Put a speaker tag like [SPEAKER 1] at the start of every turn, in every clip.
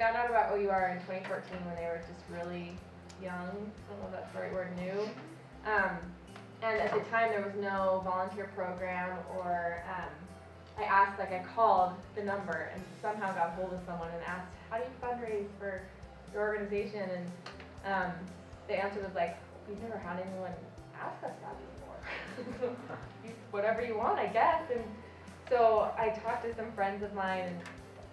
[SPEAKER 1] found out about OUR in 2014 when they were just really young. I don't know if that's the right word, new. And at the time there was no volunteer program or I called the number and somehow got hold of someone and asked, how do you fundraise for your organization? And the answer was like, we've never had anyone ask us that before. Whatever you want, I guess. And so I talked to some friends of mine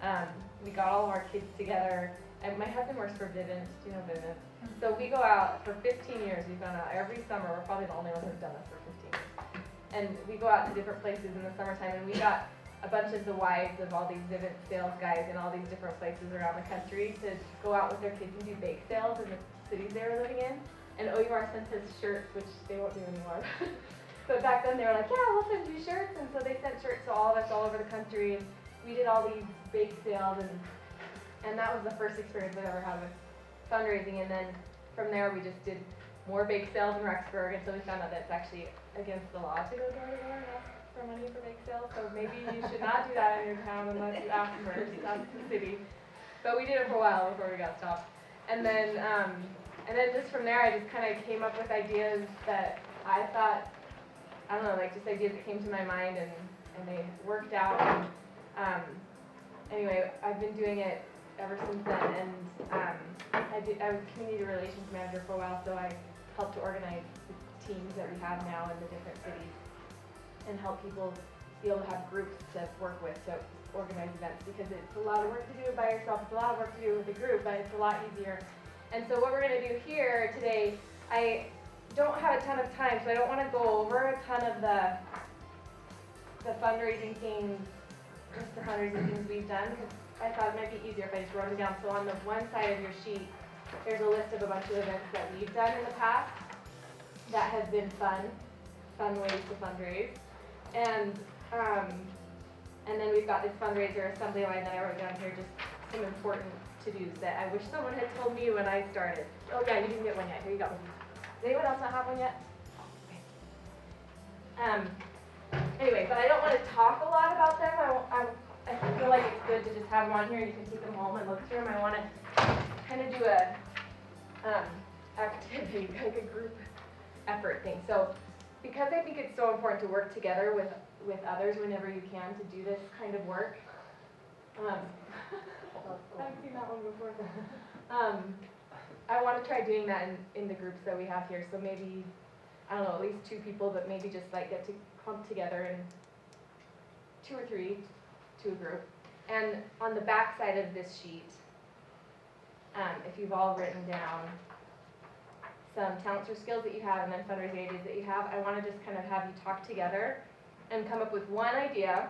[SPEAKER 1] and we got all of our kids together. And my husband works for Vivint, do you know Vivint? So we go out for 15 years, we've gone out every summer. We're probably the only ones who've done this for 15 years. And we go out to different places in the summertime, and we got a bunch of the wives of all these Vivint sales guys in all these different places around the country to go out with their kids and do bake sales in the cities they were living in. And OUR sent us shirts, which they won't do anymore. But back then they were like, yeah, we'll send you shirts. And so they sent shirts to all of us all over the country. And we did all these bake sales. And that was the first experience I've ever had with fundraising. And then from there we just did more bake sales in Rexburg. And so we found out that it's actually against the law to go door to door and ask for money for bake sales. So maybe you should not do that in your town unless you ask first. That's the city. But we did it for a while before we got stopped. And then just from there, I just kind of came up with ideas that I thought, I don't know, like just ideas that came to my mind, and they worked out. And anyway, I've been doing it ever since then. And I was community relations manager for a while, so I helped to organize the teams that we have now in the different cities and help people be able to have groups to work with to organize events, because it's a lot of work to do it by yourself. It's a lot of work to do it with a group, but it's a lot easier. And so what we're going to do here today, I don't have a ton of time, so I don't want to go over a ton of the fundraising things, just the fundraising things we've done, because I thought it might be easier if I just wrote them down. So on the one side of your sheet, there's a list of a bunch of events that we've done in the past that have been fun ways to fundraise. And then we've got this fundraiser assembly line that I wrote down here, just some important to-dos that I wish someone had told me when I started. Oh yeah, you didn't get one yet. Here you go. Does anyone else not have one yet? Okay. Anyway, but I don't want to talk a lot about them. I feel like it's good to just have them on here. You can take them home and look through them. I want to kind of do a activity, like a group effort thing. So because I think it's so important to work together with others whenever you can to do this kind of work. I haven't seen that one before. I want to try doing that in the groups that we have here. So maybe, I don't know, at least 2 people, but maybe just like get to come together in 2 or 3 to a group. And on the back side of this sheet, if you've all written down some talents or skills that you have and then fundraising ideas that you have, I want to just kind of have you talk together and come up with one idea,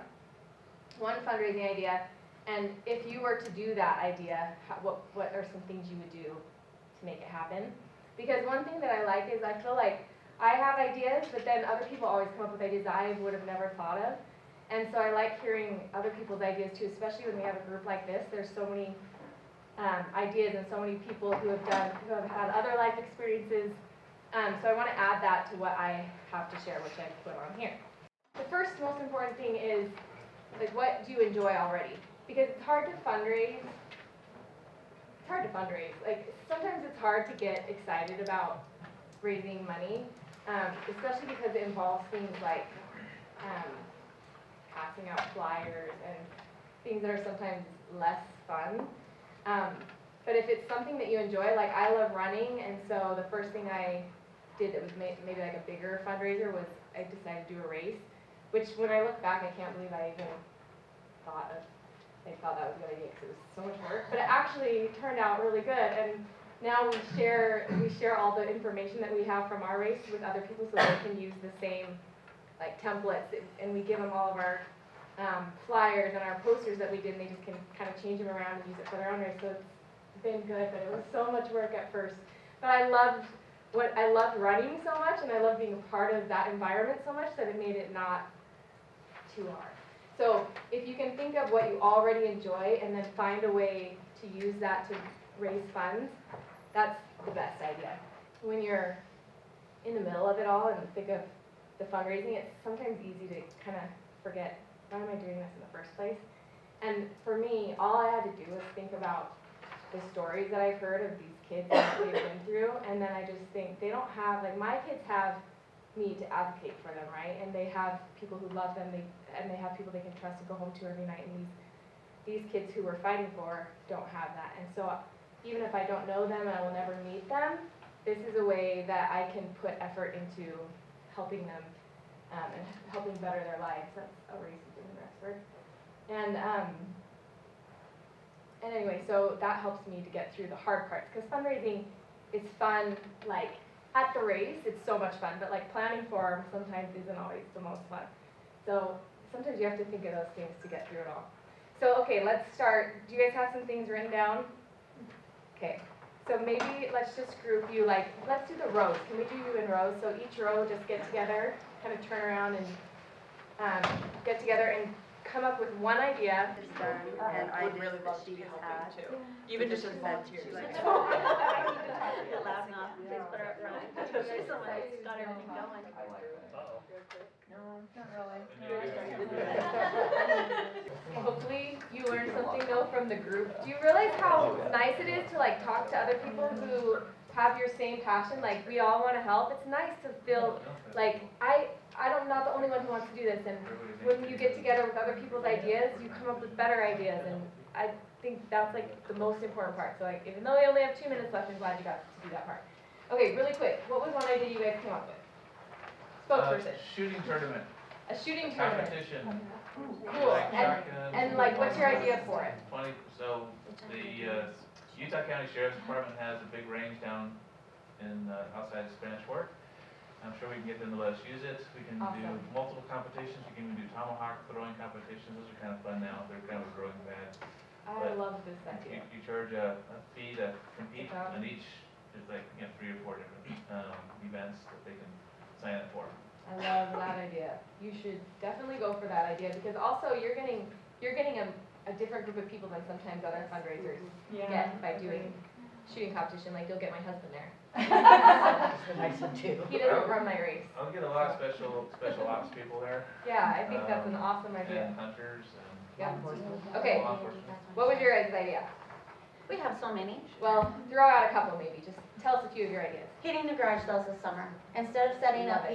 [SPEAKER 1] one fundraising idea. And if you were to do that idea, what are some things you would do to make it happen? Because one thing that I like is I feel like I have ideas, but then other people always come up with ideas that I would have never thought of. And so I like hearing other people's ideas too, especially when we have a group like this. There's so many ideas and so many people who have had other life experiences. So I want to add that to what I have to share, which I put on here. The first most important thing is, like, what do you enjoy already? Because it's hard to fundraise. It's hard to fundraise. Like, sometimes it's hard to get excited about raising money, especially because it involves things like passing out flyers and things that are sometimes less fun. But if it's something that you enjoy, like I love running, and so the first thing I did that was maybe like a bigger fundraiser was I decided to do a race, which when I look back, I can't believe I even thought that was a good idea because it was so much work. But it actually turned out really good, and now we share all the information that we have from our race with other people so they can use the same like templates, and we give them all of our flyers and our posters that we did, and they just can kind of change them around and use it for their own race. So it's been good, but it was so much work at first. But I loved running so much, and I loved being a part of that environment so much that it made it not too hard. So if you can think of what you already enjoy and then find a way to use that to raise funds, that's the best idea. When you're in the middle of it all and think of the fundraising, it's sometimes easy to kind of forget, why am I doing this in the first place? And for me, all I had to do was think about the stories that I've heard of these kids and what they've been through, and then I just think they don't have, like, my kids have me to advocate for them, right? And they have people who love them, and they have people they can trust to go home to every night, and these kids who we're fighting for don't have that. And so even if I don't know them and I will never meet them, this is a way that I can put effort into helping them and helping better their lives. That's a racism in Rexford. And anyway, so that helps me to get through the hard parts, because fundraising is fun, like at the race it's so much fun, but like planning for them sometimes isn't always the most fun. So sometimes you have to think of those things to get through it all. So okay, let's start. Do you guys have some things written down? Okay, so maybe let's just group you, like, let's do the rows. Can we do you in rows? So each row, just get together, kind of turn around and get together and come up with one idea.
[SPEAKER 2] It's done, and I would really love to be helping too. Even just as volunteers.
[SPEAKER 3] Loud enough, please put her up front. She's the one that's got everything going.
[SPEAKER 2] No, not really.
[SPEAKER 1] Hopefully you learned something though from the group. Do you realize how nice it is to like talk to other people who have your same passion? Like, we all want to help. It's nice to feel like I'm not the only one who wants to do this, and when you get together with other people's ideas, you come up with better ideas, and I think that's like the most important part. So like, even though we only have 2 minutes left, I'm glad you got to do that part. Okay, really quick, what was one idea you guys came up with? Spokesperson.
[SPEAKER 4] Shooting tournament.
[SPEAKER 1] A shooting tournament.
[SPEAKER 4] Competition.
[SPEAKER 1] Cool.
[SPEAKER 4] Like shotguns.
[SPEAKER 1] And like, what's your idea for it?
[SPEAKER 4] So the Utah County Sheriff's Department has a big range down in outside of Spanish Fork. I'm sure we can get them to let us use it. We can do multiple competitions. We can even do tomahawk throwing competitions. Those are kind of fun now. They're kind of a growing fad.
[SPEAKER 1] I love this idea.
[SPEAKER 4] You charge a fee to compete, and each is like 3 or 4 different events that they can sign up for.
[SPEAKER 1] I love that idea. You should definitely go for that idea, because also you're getting a different group of people than sometimes other fundraisers get by doing shooting competition. Like, you'll get my husband there.
[SPEAKER 2] Nice one too.
[SPEAKER 1] He doesn't run my race.
[SPEAKER 4] I'll get a lot of special ops people there.
[SPEAKER 1] Yeah, I think that's an awesome idea.
[SPEAKER 4] And hunters and
[SPEAKER 1] Yeah. Okay,
[SPEAKER 4] law enforcement.
[SPEAKER 1] what was your guys' idea?
[SPEAKER 3] We have so many.
[SPEAKER 1] Well, throw out a couple maybe. Just tell us a few of your ideas.
[SPEAKER 3] Hitting the garage sales this summer. Instead of setting up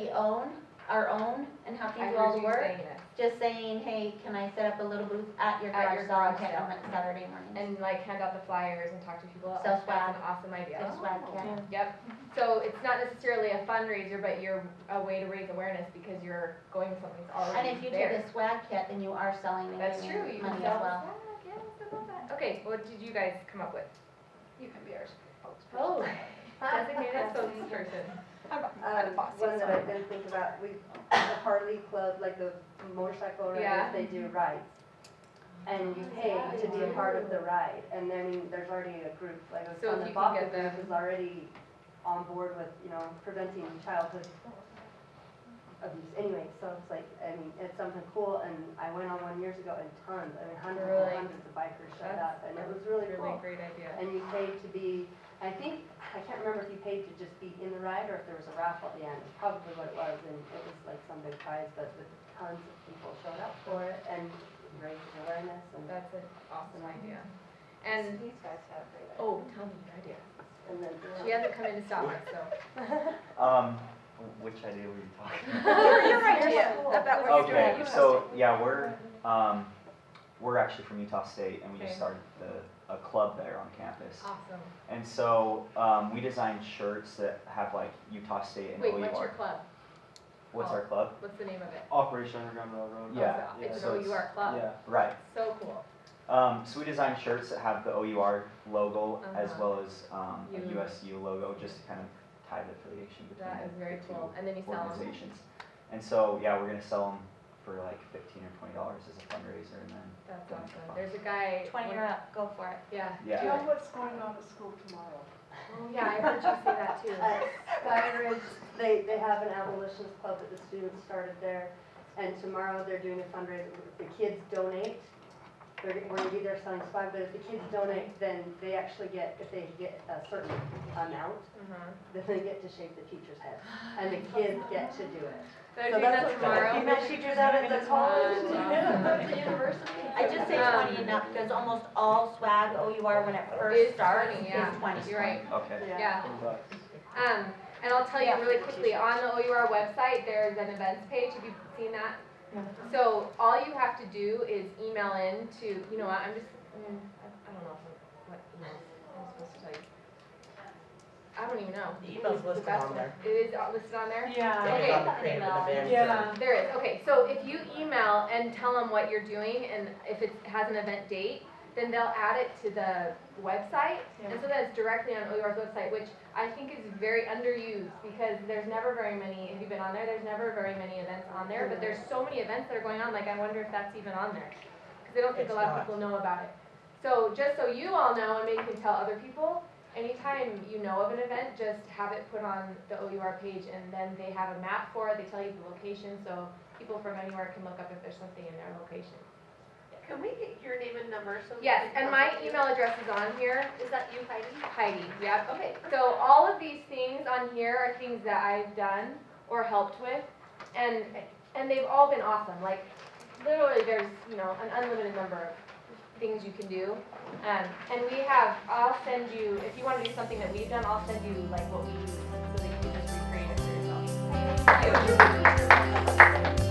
[SPEAKER 3] our own and having to do all the work, just saying, hey, can I set up a little booth at your garage sale and hit them on Saturday morning?
[SPEAKER 1] And like hand out the flyers and talk to people.
[SPEAKER 3] Sell
[SPEAKER 1] That's
[SPEAKER 3] swag.
[SPEAKER 1] an awesome idea.
[SPEAKER 3] Get swag kit.
[SPEAKER 1] Yep. So it's not necessarily a fundraiser, but you're a way to raise awareness because you're going to something that's already
[SPEAKER 3] And if you do
[SPEAKER 1] there.
[SPEAKER 3] the swag kit, then you are selling and
[SPEAKER 1] That's
[SPEAKER 3] giving
[SPEAKER 1] true. You can
[SPEAKER 3] money
[SPEAKER 1] sell
[SPEAKER 3] as well.
[SPEAKER 1] swag. Yes, I love that. Okay, what did you guys come up with?
[SPEAKER 2] You can be our
[SPEAKER 1] Oh, designated spokesperson.
[SPEAKER 5] One that I didn't think about, the Harley Club, like the motorcycle riders,
[SPEAKER 1] Yeah.
[SPEAKER 5] they do rides. And you pay to be a part of the ride, and then there's already a group, like
[SPEAKER 1] So if
[SPEAKER 5] the
[SPEAKER 1] you can
[SPEAKER 5] Baka
[SPEAKER 1] get them-
[SPEAKER 5] group is already on board with, preventing childhood abuse. Anyway, so it's like, it's something cool, and I went on one years ago, and tons, hundreds
[SPEAKER 1] Really?
[SPEAKER 5] and hundreds of bikers showed
[SPEAKER 1] That's
[SPEAKER 5] up, and it was really
[SPEAKER 1] Really
[SPEAKER 5] cool.
[SPEAKER 1] great idea.
[SPEAKER 5] And you paid to be, I can't remember if you paid to just be in the ride or if there was a raffle at the end. It's probably what it was, and it was like some big prize, but tons of people showed up for it and raised awareness. And
[SPEAKER 1] That's an awesome idea. And
[SPEAKER 5] these guys have great ideas.
[SPEAKER 1] oh, tell me your idea.
[SPEAKER 5] And then
[SPEAKER 1] She hasn't come in to stop us, so.
[SPEAKER 6] Which idea were you talking
[SPEAKER 2] Your idea about what you're doing.
[SPEAKER 6] Okay, so yeah, we're actually from Utah State, and we just
[SPEAKER 1] Okay.
[SPEAKER 6] started a club there on campus.
[SPEAKER 1] Awesome.
[SPEAKER 6] And so we designed shirts that have like Utah State and
[SPEAKER 1] Wait,
[SPEAKER 6] OUR.
[SPEAKER 1] what's your club?
[SPEAKER 6] What's our club?
[SPEAKER 1] What's the name of it?
[SPEAKER 7] Operation Underground Railroad.
[SPEAKER 6] Yeah.
[SPEAKER 1] Oh, it's
[SPEAKER 6] so
[SPEAKER 1] an OUR club.
[SPEAKER 7] Yeah.
[SPEAKER 6] Right.
[SPEAKER 1] So cool.
[SPEAKER 6] So we designed shirts that have the OUR logo as
[SPEAKER 1] Uh-huh.
[SPEAKER 6] well as a
[SPEAKER 1] You.
[SPEAKER 6] USU logo, just to kind of tie the affiliation between
[SPEAKER 1] That is very
[SPEAKER 6] the two
[SPEAKER 1] cool. And then you sell them.
[SPEAKER 6] organizations. And so yeah, we're gonna sell them for like $15 or $20 as a fundraiser, and then
[SPEAKER 1] That's
[SPEAKER 6] donate the
[SPEAKER 1] awesome.
[SPEAKER 6] funds.
[SPEAKER 1] There's a guy.
[SPEAKER 3] 20 or up, go for it.
[SPEAKER 1] Yeah.
[SPEAKER 6] Yeah.
[SPEAKER 1] do it.
[SPEAKER 2] what's going on at school tomorrow?
[SPEAKER 1] Oh, yeah, I heard you say that too.
[SPEAKER 5] Skyridge, they have an abolitionist club that the students started there, and tomorrow they're doing a fundraiser. The kids donate, we're gonna be there selling swag, but if the kids donate, then they actually get, if they get a certain amount, then they get to shave the teacher's head, and the kids get to do it.
[SPEAKER 1] So
[SPEAKER 5] So
[SPEAKER 1] doing
[SPEAKER 5] that's
[SPEAKER 1] that
[SPEAKER 5] what
[SPEAKER 1] tomorrow.
[SPEAKER 5] female teachers out at the college,
[SPEAKER 1] Awesome.
[SPEAKER 5] the university.
[SPEAKER 3] I just say 20 enough, because almost all swag OUR when it
[SPEAKER 1] Is
[SPEAKER 3] first starts
[SPEAKER 1] 20,
[SPEAKER 3] is
[SPEAKER 1] yeah.
[SPEAKER 3] 20.
[SPEAKER 1] You're right.
[SPEAKER 6] Okay.
[SPEAKER 1] Yeah.
[SPEAKER 6] $10.
[SPEAKER 1] And I'll tell you really quickly, on the OUR website, there's an events page. Have you seen that? So all you have to do is email in to, you know what, I don't know what email I'm supposed to tell you. I don't even know.
[SPEAKER 7] The email's
[SPEAKER 1] The
[SPEAKER 7] listed
[SPEAKER 1] best
[SPEAKER 7] on
[SPEAKER 1] one.
[SPEAKER 7] there.
[SPEAKER 1] It is listed on there?
[SPEAKER 2] Yeah.
[SPEAKER 1] Okay.
[SPEAKER 7] Depends on the creative event.
[SPEAKER 2] Yeah.
[SPEAKER 1] There is, okay, so if you email and tell them what you're doing, and if it has an event date, then they'll add it to the website, and so that's directly on OUR's website, which I think is very underused, because there's never very many, have you been on there? There's never very many events on there, but there's so many events that are going on, like I wonder if that's even on there, because I don't think a
[SPEAKER 7] It's
[SPEAKER 1] lot of
[SPEAKER 7] not.
[SPEAKER 1] people know about it. So just so you all know, and maybe you can tell other people, anytime you know of an event, just have it put on the OUR page, and then they have a map for it, they tell you the location, so people from anywhere can look up if there's something in their location.
[SPEAKER 2] Can we get your name and number so?
[SPEAKER 1] Yes, and my email address is on here,
[SPEAKER 2] Is that you, Heidi?
[SPEAKER 1] Heidi, yep.
[SPEAKER 2] Okay.
[SPEAKER 1] So all of these things on here are things that I've done or helped with, and they've all been awesome. Like, literally, there's, you know, an unlimited number of things you can do. And we have, I'll send you, if you want to do something that we've done, I'll send you like what we use so that you can just recreate it for yourself.